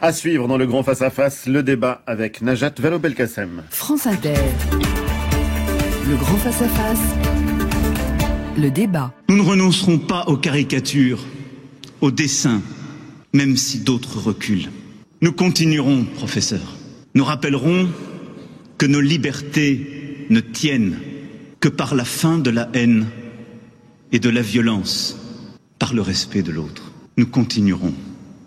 À suivre dans le grand face-à-face, le débat avec Najat Vallaud-Belkacem. France Inter. Le grand face-à-face. Le débat. Nous ne renoncerons pas aux caricatures, aux dessins, même si d'autres reculent. Nous continuerons, professeur. Nous rappellerons que nos libertés ne tiennent que par la fin de la haine et de la violence, par le respect de l'autre. Nous continuerons,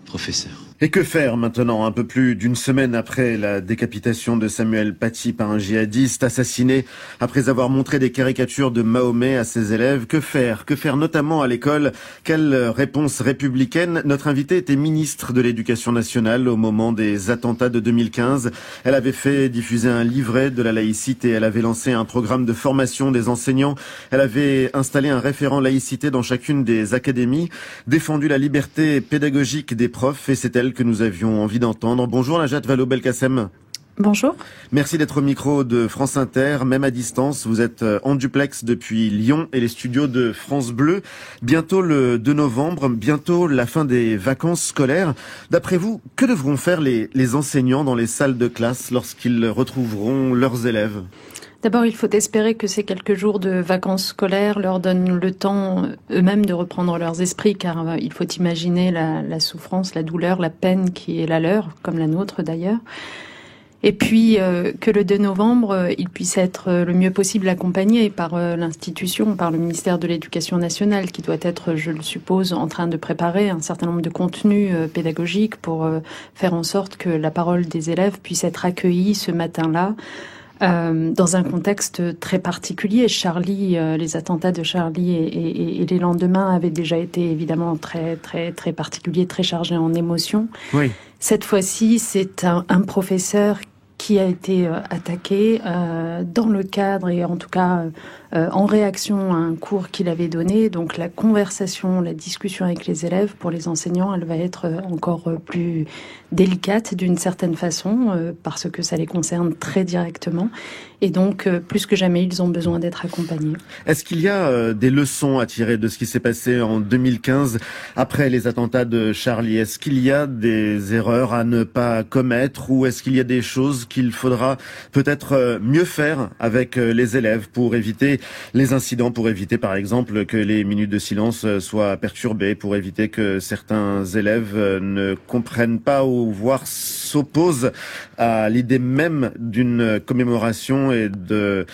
professeur. Et que faire maintenant, un peu plus d'une semaine après la décapitation de Samuel Paty par un djihadiste assassiné après avoir montré des caricatures de Mahomet à ses élèves? Que faire? Que faire notamment à l'école? Quelle réponse républicaine? Notre invitée était ministre de l'Éducation nationale au moment des attentats de 2015. Elle avait fait diffuser un livret de la laïcité. Elle avait lancé un programme de formation des enseignants. Elle avait installé un référent laïcité dans chacune des académies, défendu la liberté pédagogique des profs, et c'est elle que nous avions envie d'entendre. Bonjour Najat Vallaud-Belkacem. Bonjour. Merci d'être au micro de France Inter, même à distance. Vous êtes en duplex depuis Lyon et les studios de France Bleu. Bientôt le 2 novembre, bientôt la fin des vacances scolaires. D'après vous, que devront faire les enseignants dans les salles de classe lorsqu'ils retrouveront leurs élèves ? D'abord, il faut espérer que ces quelques jours de vacances scolaires leur donnent le temps eux-mêmes de reprendre leurs esprits, car il faut imaginer la souffrance, la douleur, la peine qui est la leur, comme la nôtre d'ailleurs. Et puis que le 2 novembre, ils puissent être le mieux possible accompagnés par l'institution, par le ministère de l'Éducation nationale, qui doit être, je le suppose, en train de préparer un certain nombre de contenus pédagogiques pour faire en sorte que la parole des élèves puisse être accueillie ce matin-là. Dans un contexte très particulier. Charlie, les attentats de Charlie et les lendemains avaient déjà été évidemment très très très particuliers, très chargés en émotions. Oui. Cette fois-ci, c'est un professeur qui a été attaqué dans le cadre et en tout cas en réaction à un cours qu'il avait donné. Donc la conversation, la discussion avec les élèves, pour les enseignants, elle va être encore plus délicate d'une certaine façon parce que ça les concerne très directement. Et donc, plus que jamais, ils ont besoin d'être accompagnés. Est-ce qu'il y a des leçons à tirer de ce qui s'est passé en 2015 après les attentats de Charlie? Est-ce qu'il y a des erreurs à ne pas commettre ou est-ce qu'il y a des choses qu'il faudra peut-être mieux faire avec les élèves pour éviter les incidents, pour éviter par exemple que les minutes de silence soient perturbées, pour éviter que certains élèves ne comprennent pas ou voire s'opposent à l'idée même d'une commémoration et de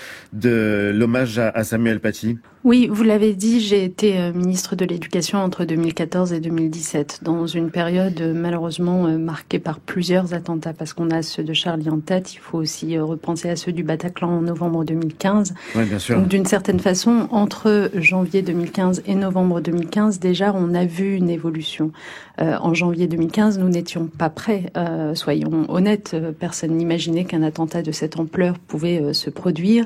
l'hommage à Samuel Paty? Oui, vous l'avez dit, j'ai été ministre de l'Éducation entre 2014 et 2017, dans une période malheureusement marquée par plusieurs attentats, parce qu'on a ceux de Charlie en tête, il faut aussi repenser à ceux du Bataclan en novembre 2015. Oui, bien sûr. Donc d'une certaine façon, entre janvier 2015 et novembre 2015, déjà on a vu une évolution. En janvier 2015, nous n'étions pas prêts, soyons honnêtes, personne n'imaginait qu'un attentat de cette ampleur pouvait se produire.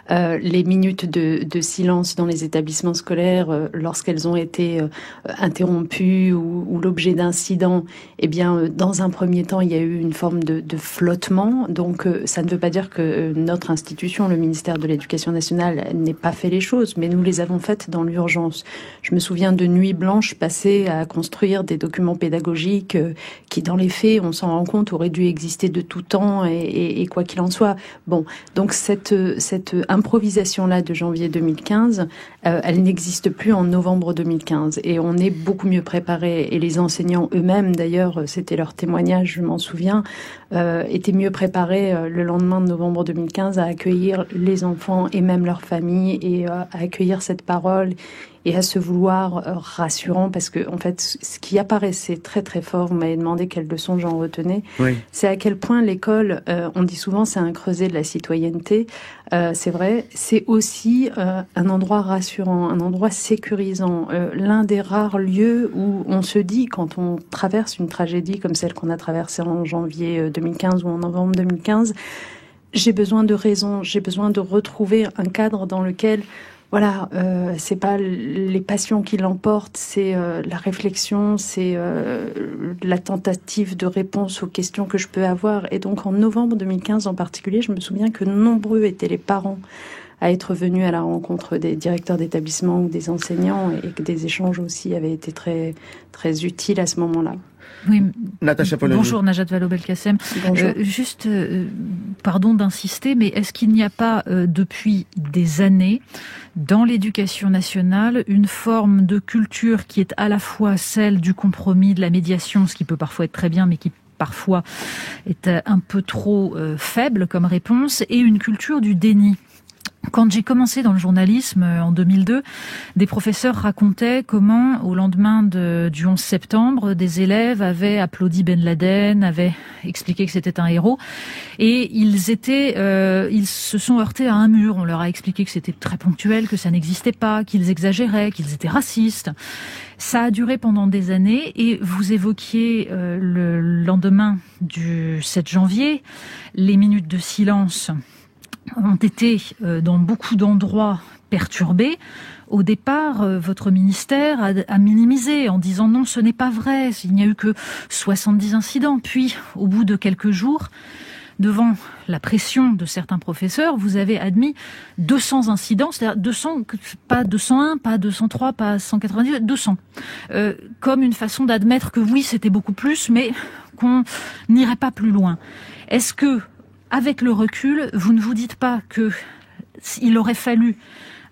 Les minutes de silence dans les établissements scolaires, lorsqu'elles ont été interrompues ou l'objet d'incidents, eh bien, dans un premier temps, il y a eu une forme de flottement. Donc, ça ne veut pas dire que notre institution, le ministère de l'Éducation nationale, n'ait pas fait les choses, mais nous les avons faites dans l'urgence. Je me souviens de nuits blanches passées à construire des documents pédagogiques qui, dans les faits, on s'en rend compte, auraient dû exister de tout temps et quoi qu'il en soit. Bon, donc cette improvisation-là de janvier 2015, elle n'existe plus en novembre 2015 et on est beaucoup mieux préparés et les enseignants eux-mêmes, d'ailleurs, c'était leur témoignage, je m'en souviens, étaient mieux préparés le lendemain de novembre 2015 à accueillir les enfants et même leurs familles et à accueillir cette parole et à se vouloir rassurant, parce que en fait, ce qui apparaissait très très fort, vous m'avez demandé quelles leçons j'en retenais, oui. C'est à quel point l'école, on dit souvent, c'est un creuset de la citoyenneté, c'est vrai, c'est aussi un endroit rassurant, un endroit sécurisant, l'un des rares lieux où on se dit, quand on traverse une tragédie comme celle qu'on a traversée en janvier 2015 ou en novembre 2015, j'ai besoin de raison, j'ai besoin de retrouver un cadre dans lequel voilà, c'est pas les passions qui l'emportent, c'est la réflexion, c'est la tentative de réponse aux questions que je peux avoir. Et donc en novembre 2015 en particulier, je me souviens que nombreux étaient les parents à être venus à la rencontre des directeurs d'établissement ou des enseignants et que des échanges aussi avaient été très, très utiles à ce moment-là. Oui. Natacha Polony. Bonjour Najat Vallaud-Belkacem. Juste, pardon d'insister, mais est-ce qu'il n'y a pas depuis des années dans l'éducation nationale une forme de culture qui est à la fois celle du compromis, de la médiation, ce qui peut parfois être très bien, mais qui parfois est un peu trop faible comme réponse, et une culture du déni? Quand j'ai commencé dans le journalisme en 2002, des professeurs racontaient comment, au lendemain du 11 septembre, des élèves avaient applaudi Ben Laden, avaient expliqué que c'était un héros, et ils se sont heurtés à un mur. On leur a expliqué que c'était très ponctuel, que ça n'existait pas, qu'ils exagéraient, qu'ils étaient racistes. Ça a duré pendant des années, et vous évoquiez le lendemain du 7 janvier, les minutes de silence ont été dans beaucoup d'endroits perturbés. Au départ, votre ministère a minimisé en disant non, ce n'est pas vrai, il n'y a eu que 70 incidents. Puis, au bout de quelques jours, devant la pression de certains professeurs, vous avez admis 200 incidents, c'est-à-dire 200, pas 201, pas 203, pas 190, 200. Comme une façon d'admettre que oui, c'était beaucoup plus, mais qu'on n'irait pas plus loin. Est-ce que, avec le recul, vous ne vous dites pas qu'il aurait fallu,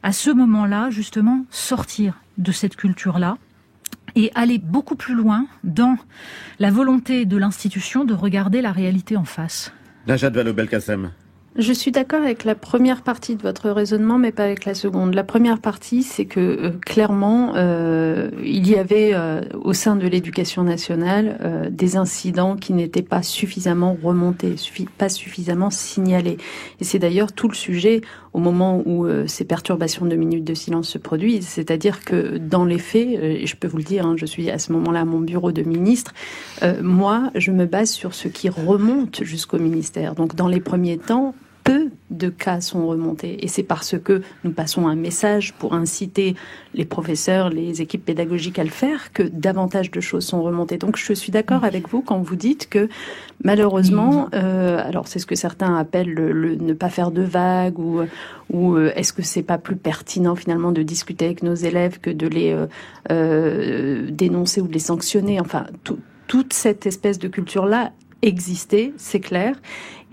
à ce moment-là, justement, sortir de cette culture-là et aller beaucoup plus loin dans la volonté de l'institution de regarder la réalité en face? Najat Vallaud-Belkacem. Je suis d'accord avec la première partie de votre raisonnement, mais pas avec la seconde. La première partie, c'est que clairement, il y avait au sein de l'éducation nationale des incidents qui n'étaient pas suffisamment remontés, pas suffisamment signalés. Et c'est d'ailleurs tout le sujet au moment où ces perturbations de minutes de silence se produisent. C'est-à-dire que dans les faits, et je peux vous le dire, je suis à ce moment-là à mon bureau de ministre, moi, je me base sur ce qui remonte jusqu'au ministère. Donc dans les premiers temps, peu de cas sont remontés. Et c'est parce que nous passons un message pour inciter les professeurs, les équipes pédagogiques à le faire, que davantage de choses sont remontées. Donc je suis d'accord avec vous quand vous dites que malheureusement, alors c'est ce que certains appellent le ne pas faire de vagues, ou est-ce que c'est pas plus pertinent finalement de discuter avec nos élèves que de les dénoncer ou de les sanctionner. Enfin, toute cette espèce de culture-là existait, c'est clair.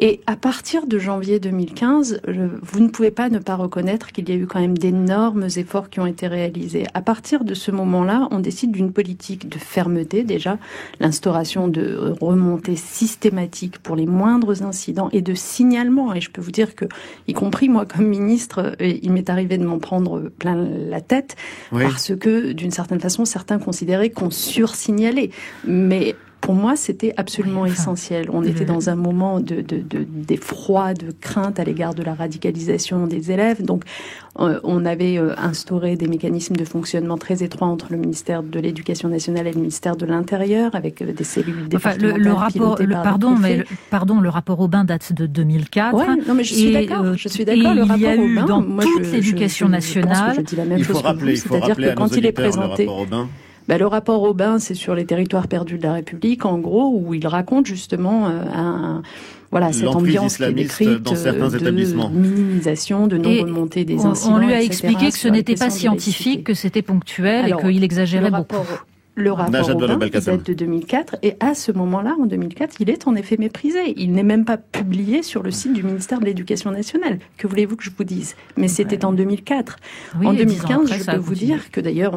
Et à partir de janvier 2015, vous ne pouvez pas ne pas reconnaître qu'il y a eu quand même d'énormes efforts qui ont été réalisés. À partir de ce moment-là, on décide d'une politique de fermeté, déjà, l'instauration de remontées systématiques pour les moindres incidents et de signalement. Et je peux vous dire que, y compris moi comme ministre, il m'est arrivé de m'en prendre plein la tête, parce que, d'une certaine façon, certains considéraient qu'on sursignalait. Mais pour moi, c'était absolument essentiel. On était dans un moment d'effroi, de crainte à l'égard de la radicalisation des élèves. Donc, on avait instauré des mécanismes de fonctionnement très étroits entre le ministère de l'Éducation nationale et le ministère de l'Intérieur, avec des cellules départementales pilotées par des préfets. Le rapport Aubin date de 2004. Ouais, non, mais je suis d'accord. Je suis d'accord. Le rapport Aubin, dans toute l'éducation nationale. Je dis la même chose que vous. C'est-à-dire que quand il est présenté. Le rapport Aubin, c'est sur les territoires perdus de la République, en gros, où il raconte justement cette ambiance qui est décrite dans certains établissements. De minimisation, de non-remontée des incidents, on lui a expliqué que ce n'était pas scientifique, que c'était ponctuel et qu'il exagérait beaucoup. Le rapport Aubin date de 2004, et à ce moment-là, en 2004, il est en effet méprisé. Il n'est même pas publié sur le site du ministère de l'Éducation nationale. Que voulez-vous que je vous dise? Mais c'était en 2004. En 2015, je peux vous dire que d'ailleurs,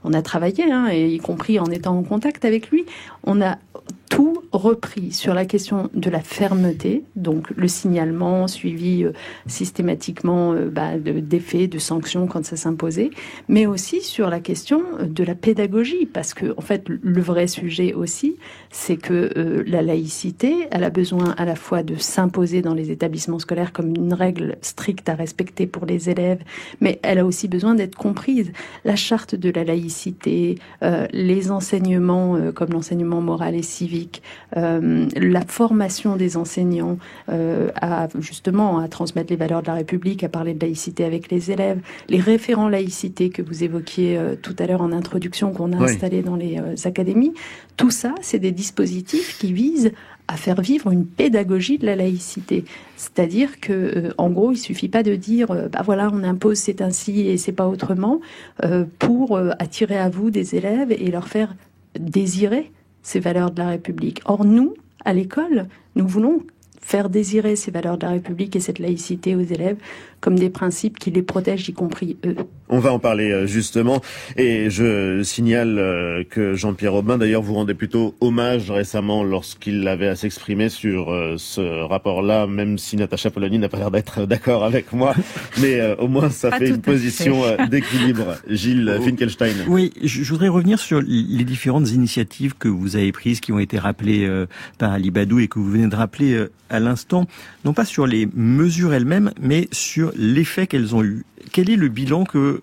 on a travaillé, et y compris en étant en contact avec lui, on a tout repris sur la question de la fermeté, donc le signalement suivi systématiquement d'effets, de sanctions quand ça s'imposait, mais aussi sur la question de la pédagogie, parce que en fait le vrai sujet aussi, c'est que la laïcité, elle a besoin à la fois de s'imposer dans les établissements scolaires comme une règle stricte à respecter pour les élèves, mais elle a aussi besoin d'être comprise. La charte de la laïcité, les enseignements comme l'enseignement moral et civique, la formation des enseignants à transmettre les valeurs de la République, à parler de laïcité avec les élèves, les référents laïcité que vous évoquiez tout à l'heure en introduction, qu'on a installés dans les académies, tout ça, c'est des dispositifs qui visent à faire vivre une pédagogie de la laïcité. C'est-à-dire que, en gros, il suffit pas de dire, on impose, c'est ainsi et c'est pas autrement, pour attirer à vous des élèves et leur faire désirer ces valeurs de la République. Or, nous, à l'école, nous voulons faire désirer ces valeurs de la République et cette laïcité aux élèves comme des principes qui les protègent, y compris eux. On va en parler justement, et je signale que Jean-Pierre Aubin, d'ailleurs, vous rendait plutôt hommage récemment lorsqu'il avait à s'exprimer sur ce rapport-là, même si Natacha Polony n'a pas l'air d'être d'accord avec moi, mais au moins ça fait une position d'équilibre. Gilles Finkelstein. Oui, je voudrais revenir sur les différentes initiatives que vous avez prises, qui ont été rappelées par Ali Badou et que vous venez de rappeler à l'instant, non pas sur les mesures elles-mêmes, mais sur l'effet qu'elles ont eu. Quel est le bilan que,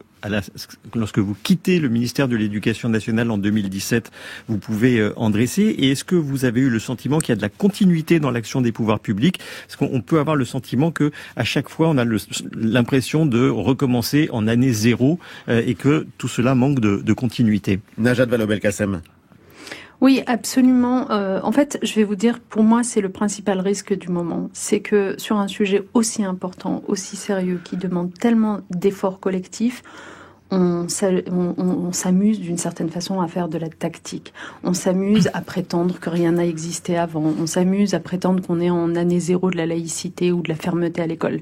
lorsque vous quittez le ministère de l'Éducation nationale en 2017, vous pouvez en dresser? Et est-ce que vous avez eu le sentiment qu'il y a de la continuité dans l'action des pouvoirs publics? Parce qu'on peut avoir le sentiment que à chaque fois, on a l'impression de recommencer en année zéro et que tout cela manque de continuité. Najat Vallaud-Belkacem. Oui, absolument. En fait, je vais vous dire, pour moi, c'est le principal risque du moment. C'est que sur un sujet aussi important, aussi sérieux, qui demande tellement d'efforts collectifs, on s'amuse d'une certaine façon à faire de la tactique. On s'amuse à prétendre que rien n'a existé avant. On s'amuse à prétendre qu'on est en année zéro de la laïcité ou de la fermeté à l'école.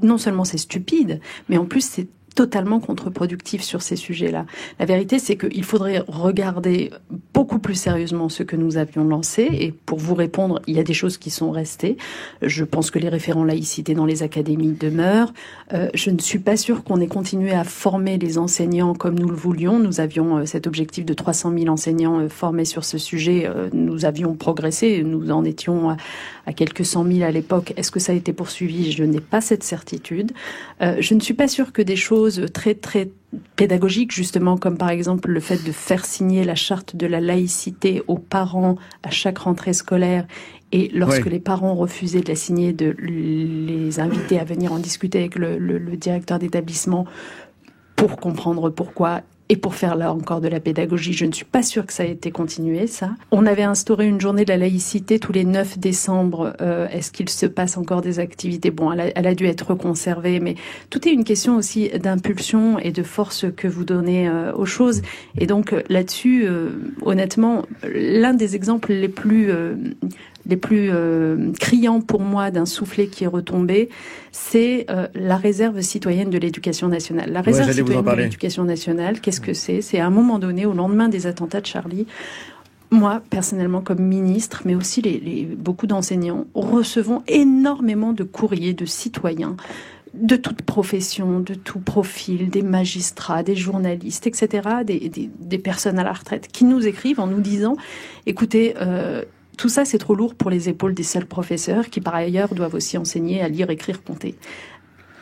Non seulement c'est stupide, mais en plus c'est totalement contre-productif sur ces sujets-là. La vérité, c'est qu'il faudrait regarder beaucoup plus sérieusement ce que nous avions lancé. Et pour vous répondre, il y a des choses qui sont restées. Je pense que les référents laïcité dans les académies demeurent. Je ne suis pas sûre qu'on ait continué à former les enseignants comme nous le voulions. Nous avions cet objectif de 300 000 enseignants formés sur ce sujet. Nous avions progressé. Nous en étions à quelques 100 000 à l'époque. Est-ce que ça a été poursuivi? Je n'ai pas cette certitude. Je ne suis pas sûre que des choses très très pédagogiques, justement, comme par exemple le fait de faire signer la charte de la laïcité aux parents à chaque rentrée scolaire, et lorsque les parents refusaient de la signer, de les inviter à venir en discuter avec le directeur d'établissement pour comprendre pourquoi. Et pour faire là encore de la pédagogie, je ne suis pas sûre que ça ait été continué, ça. On avait instauré une journée de la laïcité tous les 9 décembre. Est-ce qu'il se passe encore des activités? Bon, elle a dû être conservée, mais tout est une question aussi d'impulsion et de force que vous donnez aux choses. Et donc là-dessus, honnêtement, l'un des exemples les plus criants pour moi d'un soufflet qui est retombé, c'est la réserve citoyenne de l'éducation nationale. La réserve citoyenne de l'éducation nationale, qu'est-ce que c'est? C'est à un moment donné, au lendemain des attentats de Charlie, moi, personnellement, comme ministre, mais aussi beaucoup d'enseignants, recevons énormément de courriers de citoyens de toute profession, de tout profil, des magistrats, des journalistes, etc., des personnes à la retraite, qui nous écrivent en nous disant, écoutez, tout ça, c'est trop lourd pour les épaules des seuls professeurs qui, par ailleurs, doivent aussi enseigner à lire, écrire, compter.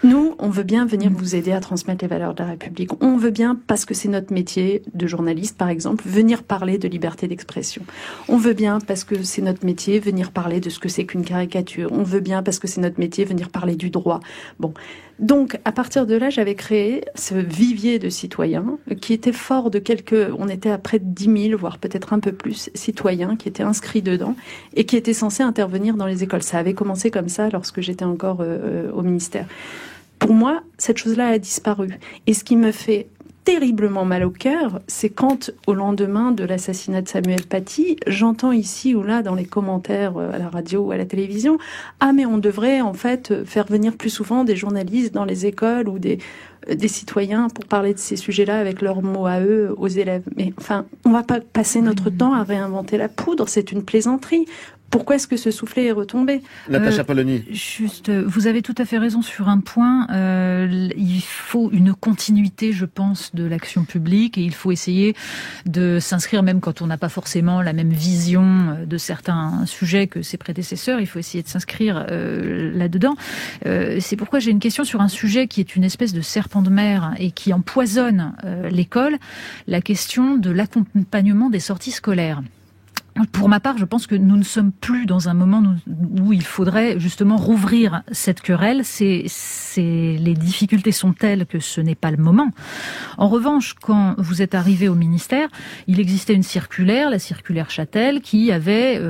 Nous, on veut bien venir vous aider à transmettre les valeurs de la République. On veut bien, parce que c'est notre métier de journaliste, par exemple, venir parler de liberté d'expression. On veut bien, parce que c'est notre métier, venir parler de ce que c'est qu'une caricature. On veut bien, parce que c'est notre métier, venir parler du droit. Bon. Donc, à partir de là, j'avais créé ce vivier de citoyens qui était fort de on était à près de 10 000, voire peut-être un peu plus, citoyens qui étaient inscrits dedans et qui étaient censés intervenir dans les écoles. Ça avait commencé comme ça lorsque j'étais encore au ministère. Pour moi, cette chose-là a disparu. Et ce qui me fait terriblement mal au cœur, c'est quand, au lendemain de l'assassinat de Samuel Paty, j'entends ici ou là dans les commentaires à la radio ou à la télévision, ah mais on devrait en fait faire venir plus souvent des journalistes dans les écoles ou des citoyens pour parler de ces sujets-là avec leurs mots à eux aux élèves. Mais enfin, on va pas passer notre temps à réinventer la poudre, c'est une plaisanterie. Pourquoi est-ce que ce soufflet est retombé? Natacha Polony. Juste, vous avez tout à fait raison sur un point. Il faut une continuité, je pense, de l'action publique et il faut essayer de s'inscrire, même quand on n'a pas forcément la même vision de certains sujets que ses prédécesseurs, il faut essayer de s'inscrire là-dedans. C'est pourquoi j'ai une question sur un sujet qui est une espèce de serpent de mer et qui empoisonne l'école, la question de l'accompagnement des sorties scolaires. Pour ma part, je pense que nous ne sommes plus dans un moment où il faudrait justement rouvrir cette querelle. Les difficultés sont telles que ce n'est pas le moment. En revanche, quand vous êtes arrivé au ministère, il existait une circulaire, la circulaire Chatel, qui avait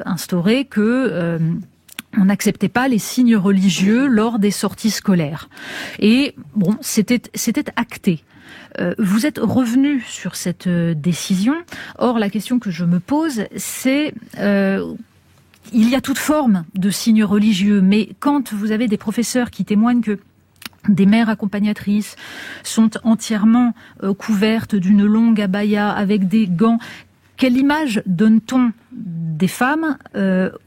instauré que on n'acceptait pas les signes religieux lors des sorties scolaires. Et bon, c'était acté. Vous êtes revenu sur cette décision. Or, la question que je me pose, c'est... il y a toute forme de signes religieux, mais quand vous avez des professeurs qui témoignent que des mères accompagnatrices sont entièrement couvertes d'une longue abaya avec des gants, quelle image donne-t-on des femmes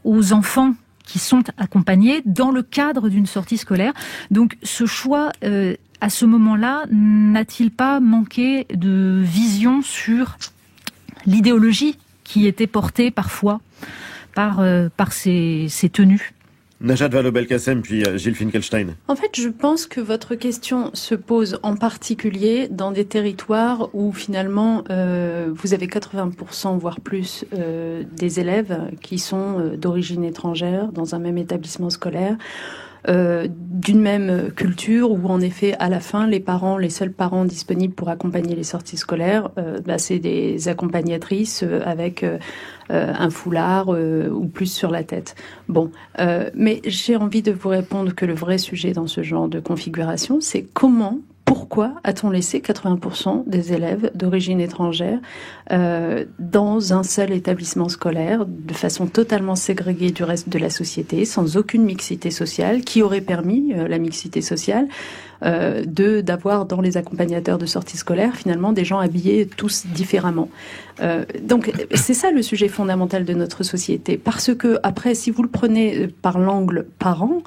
aux enfants qui sont accompagnés dans le cadre d'une sortie scolaire? Donc ce choix, à ce moment-là, n'a-t-il pas manqué de vision sur l'idéologie qui était portée parfois par ces tenues? Najat Vallaud-Belkacem, puis Gilles Finkelstein. En fait, je pense que votre question se pose en particulier dans des territoires où finalement vous avez 80% voire plus des élèves qui sont d'origine étrangère dans un même établissement scolaire. D'une même culture où en effet à la fin les seuls parents disponibles pour accompagner les sorties scolaires c'est des accompagnatrices avec un foulard ou plus sur la tête. Mais j'ai envie de vous répondre que le vrai sujet dans ce genre de configuration, c'est pourquoi a-t-on laissé 80% des élèves d'origine étrangère dans un seul établissement scolaire, de façon totalement ségrégée du reste de la société, sans aucune mixité sociale, qui aurait permis la mixité sociale d'avoir dans les accompagnateurs de sortie scolaire finalement des gens habillés tous différemment. Donc c'est ça le sujet fondamental de notre société, parce que après, si vous le prenez par l'angle parent,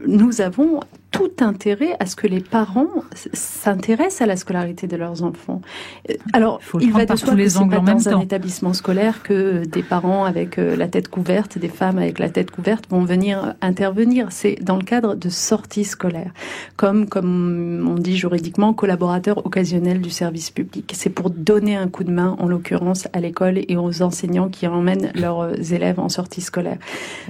nous avons tout intérêt à ce que les parents s'intéressent à la scolarité de leurs enfants. Alors, il va de soi que c'est pas dans un établissement scolaire que des parents avec la tête couverte, des femmes avec la tête couverte vont venir intervenir. C'est dans le cadre de sorties scolaires, comme on dit juridiquement, collaborateurs occasionnels du service public. C'est pour donner un coup de main, en l'occurrence, à l'école et aux enseignants qui emmènent leurs élèves en sortie scolaire.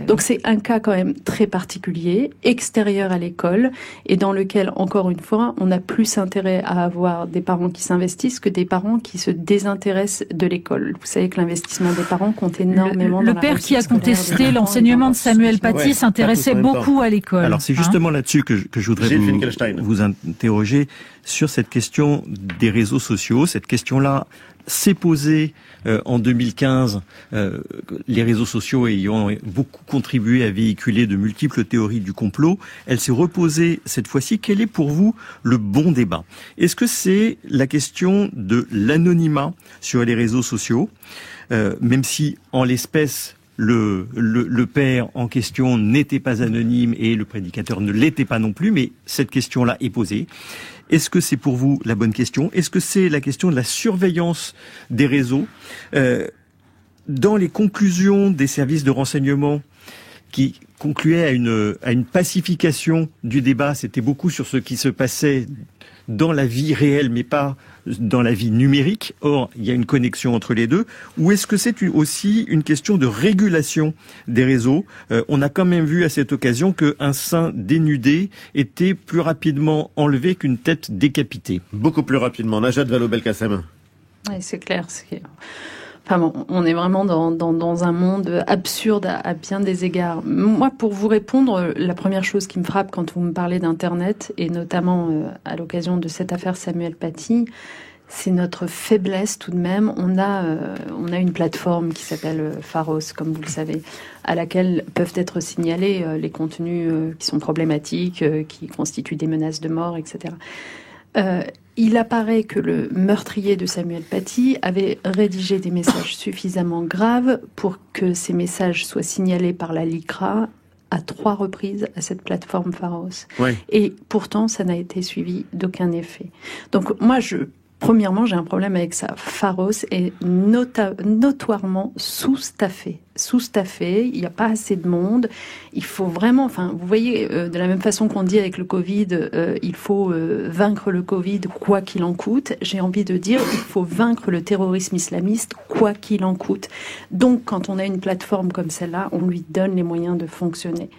Donc c'est un cas quand même très particulier, extérieur à l'école, et dans lequel, encore une fois, on a plus intérêt à avoir des parents qui s'investissent que des parents qui se désintéressent de l'école. Vous savez que l'investissement des parents compte énormément. Le père qui a contesté l'enseignement de Samuel Paty s'intéressait beaucoup à l'école. Alors c'est justement là-dessus que je voudrais vous interroger sur cette question des réseaux sociaux. Cette question-là s'est posée en 2015, les réseaux sociaux ayant beaucoup contribué à véhiculer de multiples théories du complot. Elle s'est reposée cette fois-ci. Quel est pour vous le bon débat? Est-ce que c'est la question de l'anonymat sur les réseaux sociaux, même si en l'espèce le père en question n'était pas anonyme et le prédicateur ne l'était pas non plus, mais cette question-là est posée. Est-ce que c'est pour vous la bonne question? Est-ce que c'est la question de la surveillance des réseaux? Dans les conclusions des services de renseignement qui concluaient à une pacification du débat, c'était beaucoup sur ce qui se passait dans la vie réelle, mais pas dans la vie numérique. Or, il y a une connexion entre les deux. Ou est-ce que c'est aussi une question de régulation des réseaux? On a quand même vu à cette occasion qu'un sein dénudé était plus rapidement enlevé qu'une tête décapitée. Beaucoup plus rapidement. Najat Vallaud-Belkacem. Oui, c'est clair. Enfin bon, on est vraiment dans un monde absurde à bien des égards. Moi, pour vous répondre, la première chose qui me frappe quand vous me parlez d'Internet, et notamment à l'occasion de cette affaire Samuel Paty, c'est notre faiblesse tout de même. On a une plateforme qui s'appelle Pharos, comme vous le savez, à laquelle peuvent être signalés les contenus qui sont problématiques, qui constituent des menaces de mort, etc. Il apparaît que le meurtrier de Samuel Paty avait rédigé des messages suffisamment graves pour que ces messages soient signalés par la LICRA à 3 reprises à cette plateforme Pharos. Oui. Et pourtant, ça n'a été suivi d'aucun effet. Donc moi, premièrement, j'ai un problème avec ça. Pharos est notoirement sous-staffé. Il n'y a pas assez de monde. Il faut vraiment, vous voyez, de la même façon qu'on dit avec le Covid, il faut vaincre le Covid quoi qu'il en coûte. J'ai envie de dire, il faut vaincre le terrorisme islamiste quoi qu'il en coûte. Donc, quand on a une plateforme comme celle-là, on lui donne les moyens de fonctionner.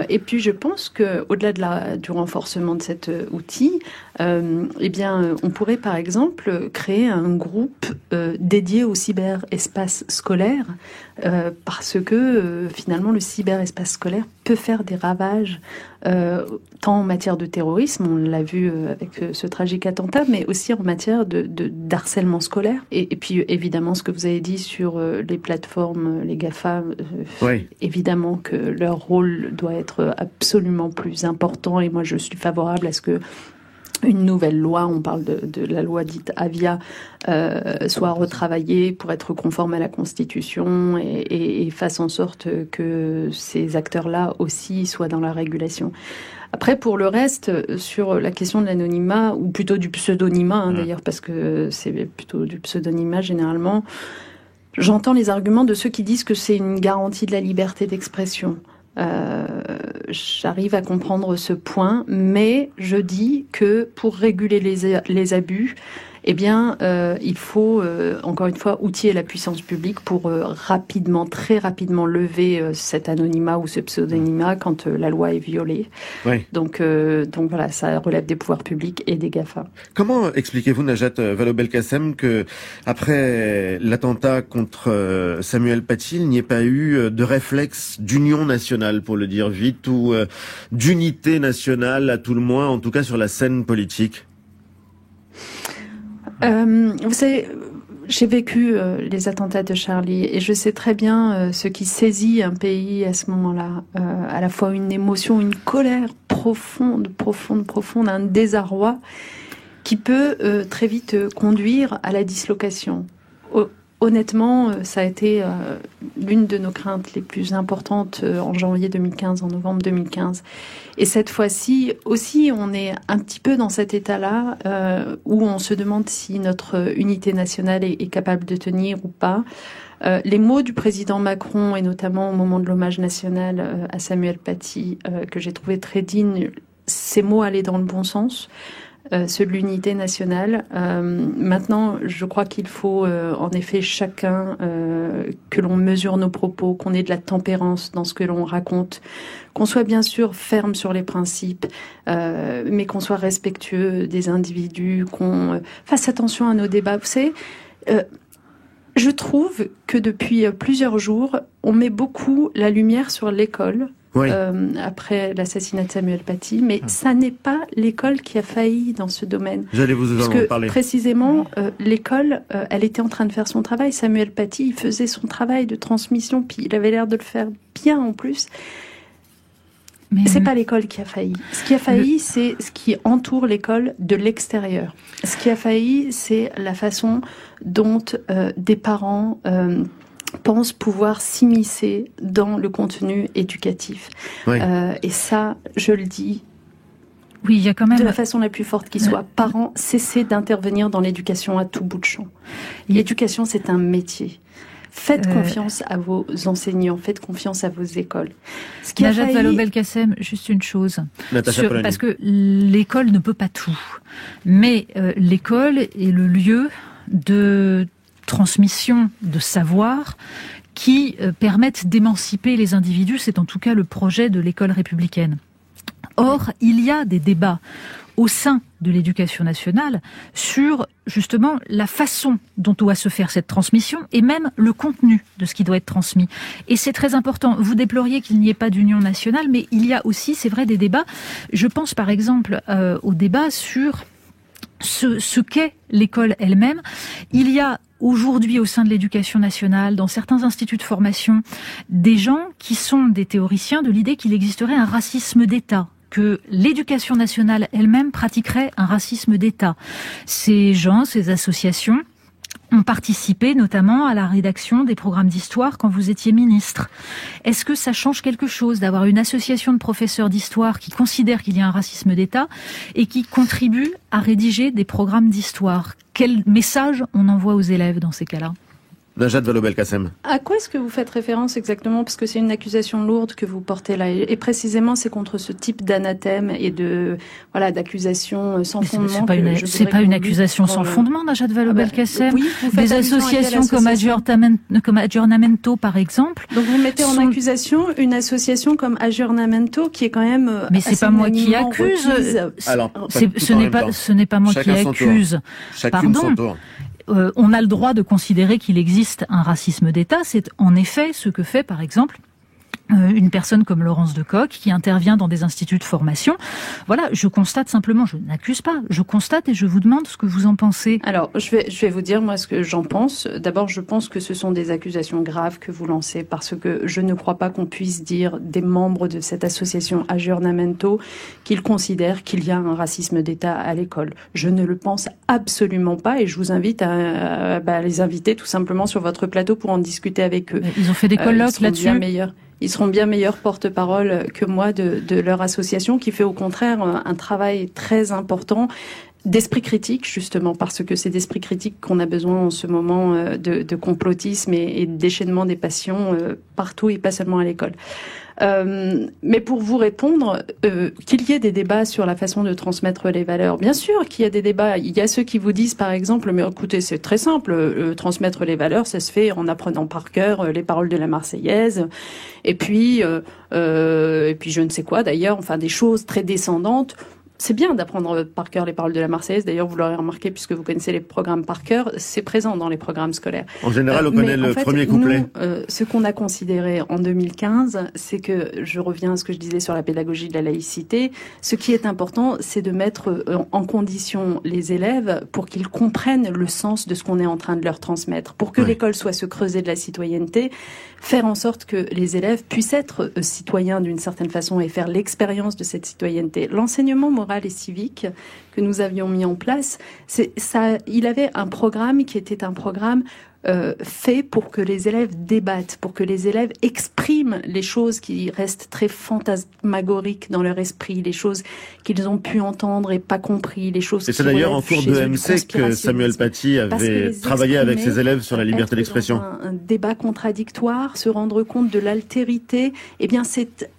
Et puis, je pense que, au-delà du renforcement de cet outil, on pourrait, par exemple, créer un groupe dédié au cyberespace scolaire. parce que finalement le cyberespace scolaire peut faire des ravages tant en matière de terrorisme, on l'a vu avec ce tragique attentat, mais aussi en matière d'harcèlement scolaire. Et puis évidemment ce que vous avez dit sur les plateformes, les GAFA, oui. Évidemment que leur rôle doit être absolument plus important, et moi je suis favorable à ce que une nouvelle loi, on parle de la loi dite Avia, soit retravaillée pour être conforme à la Constitution et fasse en sorte que ces acteurs-là aussi soient dans la régulation. Après, pour le reste, sur la question de l'anonymat, ou plutôt du pseudonymat, d'ailleurs, parce que c'est plutôt du pseudonymat généralement, j'entends les arguments de ceux qui disent que c'est une garantie de la liberté d'expression. J'arrive à comprendre ce point, mais je dis que pour réguler les abus, eh bien, il faut, encore une fois, outiller la puissance publique pour très rapidement lever cet anonymat ou ce pseudonymat quand la loi est violée. Oui. Donc voilà, ça relève des pouvoirs publics et des GAFA. Comment expliquez-vous, Najat Vallaud-Belkacem, que après l'attentat contre Samuel Paty, il n'y ait pas eu de réflexe d'union nationale, pour le dire vite, ou d'unité nationale, à tout le moins, en tout cas sur la scène politique? Vous savez, j'ai vécu les attentats de Charlie et je sais très bien ce qui saisit un pays à ce moment-là. À la fois une émotion, une colère profonde, un désarroi qui peut très vite conduire à la dislocation. Honnêtement, ça a été l'une de nos craintes les plus importantes en janvier 2015, en novembre 2015. Et cette fois-ci aussi, on est un petit peu dans cet état-là où on se demande si notre unité nationale est capable de tenir ou pas. Les mots du président Macron, et notamment au moment de l'hommage national à Samuel Paty, que j'ai trouvé très digne, ces mots allaient dans le bon sens. Ceux de l'unité nationale. Maintenant, je crois qu'il faut en effet chacun que l'on mesure nos propos, qu'on ait de la tempérance dans ce que l'on raconte, qu'on soit bien sûr ferme sur les principes, mais qu'on soit respectueux des individus, qu'on fasse attention à nos débats. Vous savez, je trouve que depuis plusieurs jours, on met beaucoup la lumière sur l'école. Oui. Après l'assassinat de Samuel Paty, mais ça n'est pas l'école qui a failli dans ce domaine. J'allais vous en parler. Précisément, l'école, elle était en train de faire son travail. Samuel Paty, il faisait son travail de transmission, puis il avait l'air de le faire bien en plus. Mais c'est pas l'école qui a failli. Ce qui a failli, c'est ce qui entoure l'école de l'extérieur. Ce qui a failli, c'est la façon dont des parents pensent pouvoir s'immiscer dans le contenu éducatif. Oui. Et ça, je le dis, oui, il y a quand même de la façon la plus forte qui soit. Parents, cessez d'intervenir dans l'éducation à tout bout de champ. L'éducation, c'est un métier. Faites confiance à vos enseignants, faites confiance à vos écoles. Najat Vallaud-Belkacem, juste une chose. Parce que l'école ne peut pas tout. Mais l'école est le lieu de transmission de savoir qui permettent d'émanciper les individus. C'est en tout cas le projet de l'école républicaine. Or, il y a des débats au sein de l'éducation nationale sur justement la façon dont doit se faire cette transmission et même le contenu de ce qui doit être transmis. Et c'est très important. Vous déploriez qu'il n'y ait pas d'union nationale, mais il y a aussi, c'est vrai, des débats. Je pense par exemple au débat sur ce qu'est l'école elle-même. Il y a aujourd'hui au sein de l'éducation nationale, dans certains instituts de formation, des gens qui sont des théoriciens de l'idée qu'il existerait un racisme d'État, que l'éducation nationale elle-même pratiquerait un racisme d'État. Ces gens, ces associations ont participé notamment à la rédaction des programmes d'histoire quand vous étiez ministre. Est-ce que ça change quelque chose d'avoir une association de professeurs d'histoire qui considère qu'il y a un racisme d'État et qui contribue à rédiger des programmes d'histoire? Quel message on envoie aux élèves dans ces cas-là? Najat Vallaud-Belkacem. À quoi est-ce que vous faites référence exactement? Parce que c'est une accusation lourde que vous portez là. Et précisément, c'est contre ce type d'anathème et d'accusations sans fondement. C'est pas une accusation sans fondement, Najat Vallaud-Belkacem. Oui, des associations comme Aggiornamento, par exemple. Donc vous mettez en accusation une association comme Aggiornamento qui est quand même. Mais c'est pas moi qui accuse. Alors, ce n'est pas moi qui accuse. Chacune son tour. on a le droit de considérer qu'il existe un racisme d'État. C'est en effet ce que fait, par exemple, une personne comme Laurence Decoq qui intervient dans des instituts de formation. Voilà, je constate simplement, je n'accuse pas, je constate et je vous demande ce que vous en pensez. Alors, je vais vous dire moi ce que j'en pense. D'abord, je pense que ce sont des accusations graves que vous lancez parce que je ne crois pas qu'on puisse dire des membres de cette association Aggiornamento qu'ils considèrent qu'il y a un racisme d'État à l'école. Je ne le pense absolument pas et je vous invite à les inviter tout simplement sur votre plateau pour en discuter avec eux. Ils ont fait des colloques là-dessus. Ils seront bien meilleurs porte-parole que moi de leur association qui fait au contraire un travail très important d'esprit critique, justement, parce que c'est d'esprit critique qu'on a besoin en ce moment de complotisme et de déchaînement des passions partout et pas seulement à l'école. Mais pour vous répondre, qu'il y ait des débats sur la façon de transmettre les valeurs, bien sûr qu'il y a des débats. Il y a ceux qui vous disent, par exemple, mais écoutez, c'est très simple, transmettre les valeurs, ça se fait en apprenant par cœur les paroles de la Marseillaise, et puis je ne sais quoi d'ailleurs, enfin des choses très descendantes. C'est bien d'apprendre par cœur les paroles de la Marseillaise. D'ailleurs, vous l'aurez remarqué, puisque vous connaissez les programmes par cœur, c'est présent dans les programmes scolaires. En général, on connaît le premier couplet. Nous, ce qu'on a considéré en 2015, c'est que, je reviens à ce que je disais sur la pédagogie de la laïcité, ce qui est important, c'est de mettre en condition les élèves pour qu'ils comprennent le sens de ce qu'on est en train de leur transmettre. Pour que l'école soit ce creuset de la citoyenneté, faire en sorte que les élèves puissent être citoyens d'une certaine façon et faire l'expérience de cette citoyenneté. L'enseignement moral et civique que nous avions mis en place, il avait un programme qui était un programme fait pour que les élèves débattent, pour que les élèves expriment les choses qui restent très fantasmagoriques dans leur esprit, les choses qu'ils ont pu entendre et pas compris, les choses. Et c'est d'ailleurs en cours de MC que Samuel Paty avait travaillé avec ses élèves sur la liberté d'expression. Un débat contradictoire, se rendre compte de l'altérité, eh bien c'est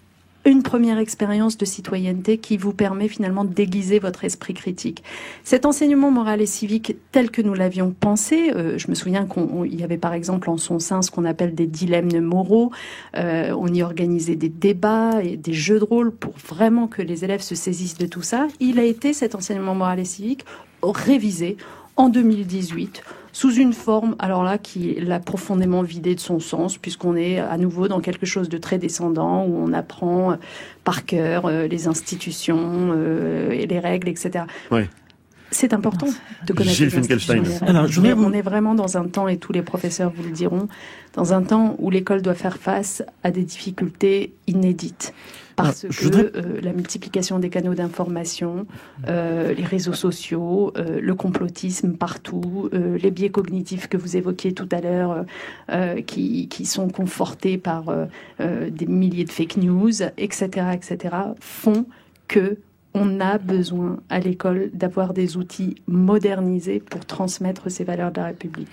une première expérience de citoyenneté qui vous permet finalement de déguiser votre esprit critique. Cet enseignement moral et civique tel que nous l'avions pensé, je me souviens qu'il y avait par exemple en son sein ce qu'on appelle des dilemmes moraux, on y organisait des débats et des jeux de rôle pour vraiment que les élèves se saisissent de tout ça. Il a été, cet enseignement moral et civique, révisé en 2018, sous une forme, alors là, qui l'a profondément vidé de son sens, puisqu'on est à nouveau dans quelque chose de très descendant, où on apprend par cœur les institutions et les règles, etc. Ouais. C'est important de connaître les institutions. On est vraiment dans un temps, et tous les professeurs vous le diront, dans un temps où l'école doit faire face à des difficultés inédites. Parce que la multiplication des canaux d'information, les réseaux sociaux, le complotisme partout, les biais cognitifs que vous évoquiez tout à l'heure, qui sont confortés par des milliers de fake news, etc., font que on a besoin à l'école d'avoir des outils modernisés pour transmettre ces valeurs de la République.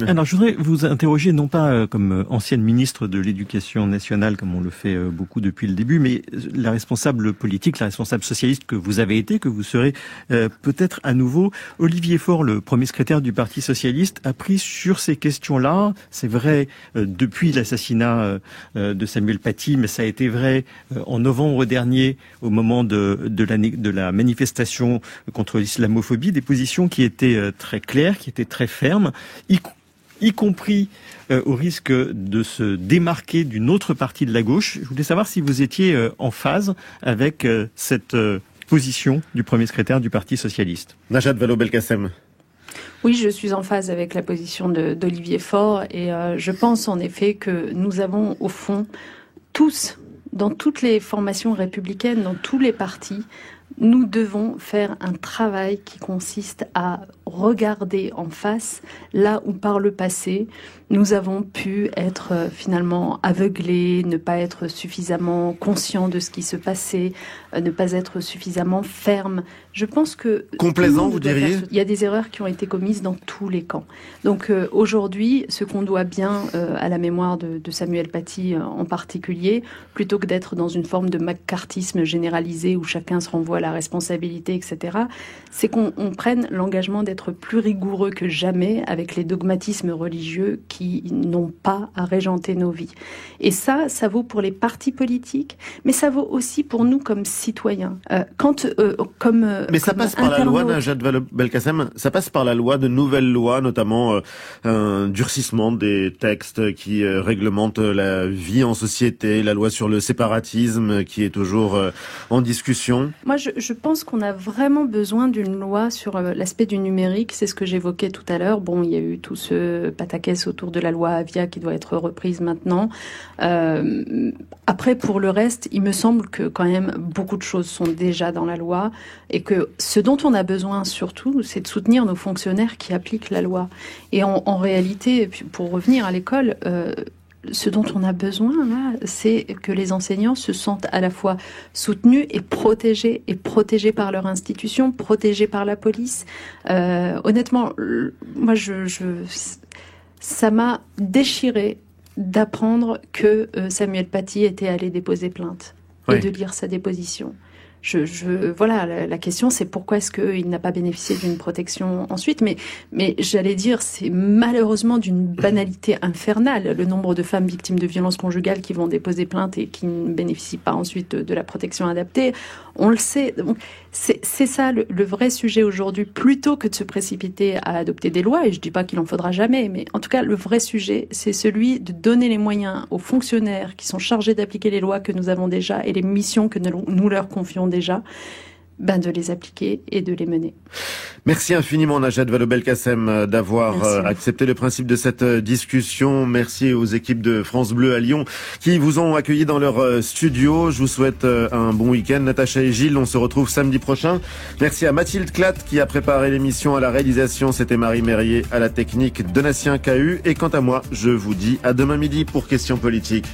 Alors, je voudrais vous interroger, non pas comme ancienne ministre de l'Éducation nationale, comme on le fait beaucoup depuis le début, mais la responsable politique, la responsable socialiste que vous avez été, que vous serez peut-être à nouveau. Olivier Faure, le premier secrétaire du Parti socialiste, a pris sur ces questions-là. C'est vrai depuis l'assassinat de Samuel Paty, mais ça a été vrai en novembre dernier, au moment de la manifestation contre l'islamophobie, des positions qui étaient très claires, qui étaient très fermes, y compris au risque de se démarquer d'une autre partie de la gauche. Je voulais savoir si vous étiez en phase avec cette position du premier secrétaire du Parti socialiste. Najat Vallaud-Belkacem. Oui, je suis en phase avec la position d'Olivier Faure et je pense en effet que nous avons au fond tous, dans toutes les formations républicaines, dans tous les partis, nous devons faire un travail qui consiste à regarder en face là où par le passé nous avons pu être finalement aveuglés, ne pas être suffisamment conscients de ce qui se passait, ne pas être suffisamment fermes. Je pense que... Complaisant, vous diriez ? Il y a des erreurs qui ont été commises dans tous les camps. Donc aujourd'hui, ce qu'on doit bien à la mémoire de Samuel Paty en particulier, plutôt que d'être dans une forme de maccarthisme généralisé où chacun se renvoie à la responsabilité, etc., c'est qu'on prenne l'engagement d'être être plus rigoureux que jamais avec les dogmatismes religieux qui n'ont pas à régenter nos vies. Et ça vaut pour les partis politiques, mais ça vaut aussi pour nous comme citoyens. Mais ça passe par la loi, Najat Vallaud-Belkacem, ça passe par la loi, de nouvelles lois, notamment un durcissement des textes qui réglementent la vie en société, la loi sur le séparatisme qui est toujours en discussion. Moi, je pense qu'on a vraiment besoin d'une loi sur l'aspect du numérique. C'est ce que j'évoquais tout à l'heure. Bon, il y a eu tout ce pataquès autour de la loi Avia qui doit être reprise maintenant. Après, pour le reste, il me semble que quand même beaucoup de choses sont déjà dans la loi et que ce dont on a besoin surtout, c'est de soutenir nos fonctionnaires qui appliquent la loi. Et en réalité, pour revenir à l'école, ce dont on a besoin, là, c'est que les enseignants se sentent à la fois soutenus et protégés par leur institution, protégés par la police. Honnêtement, moi, ça m'a déchiré d'apprendre que Samuel Paty était allé déposer plainte et de lire sa déposition. Voilà, la question c'est pourquoi est-ce qu'il n'a pas bénéficié d'une protection ensuite, mais j'allais dire c'est malheureusement d'une banalité infernale, le nombre de femmes victimes de violences conjugales qui vont déposer plainte et qui ne bénéficient pas ensuite de la protection adaptée. On le sait, donc c'est ça le vrai sujet aujourd'hui, plutôt que de se précipiter à adopter des lois, et je dis pas qu'il en faudra jamais, mais en tout cas le vrai sujet c'est celui de donner les moyens aux fonctionnaires qui sont chargés d'appliquer les lois que nous avons déjà et les missions que nous leur confions déjà, de les appliquer et de les mener. Merci infiniment Najat Vallaud-Belkacem d'avoir accepté le principe de cette discussion. Merci aux équipes de France Bleu à Lyon qui vous ont accueilli dans leur studio. Je vous souhaite un bon week-end. Natacha et Gilles, on se retrouve samedi prochain. Merci à Mathilde Clatte qui a préparé l'émission. À la réalisation, c'était Marie Merrier, à la technique Donatien Cahu. Et quant à moi, je vous dis à demain midi pour Questions politiques.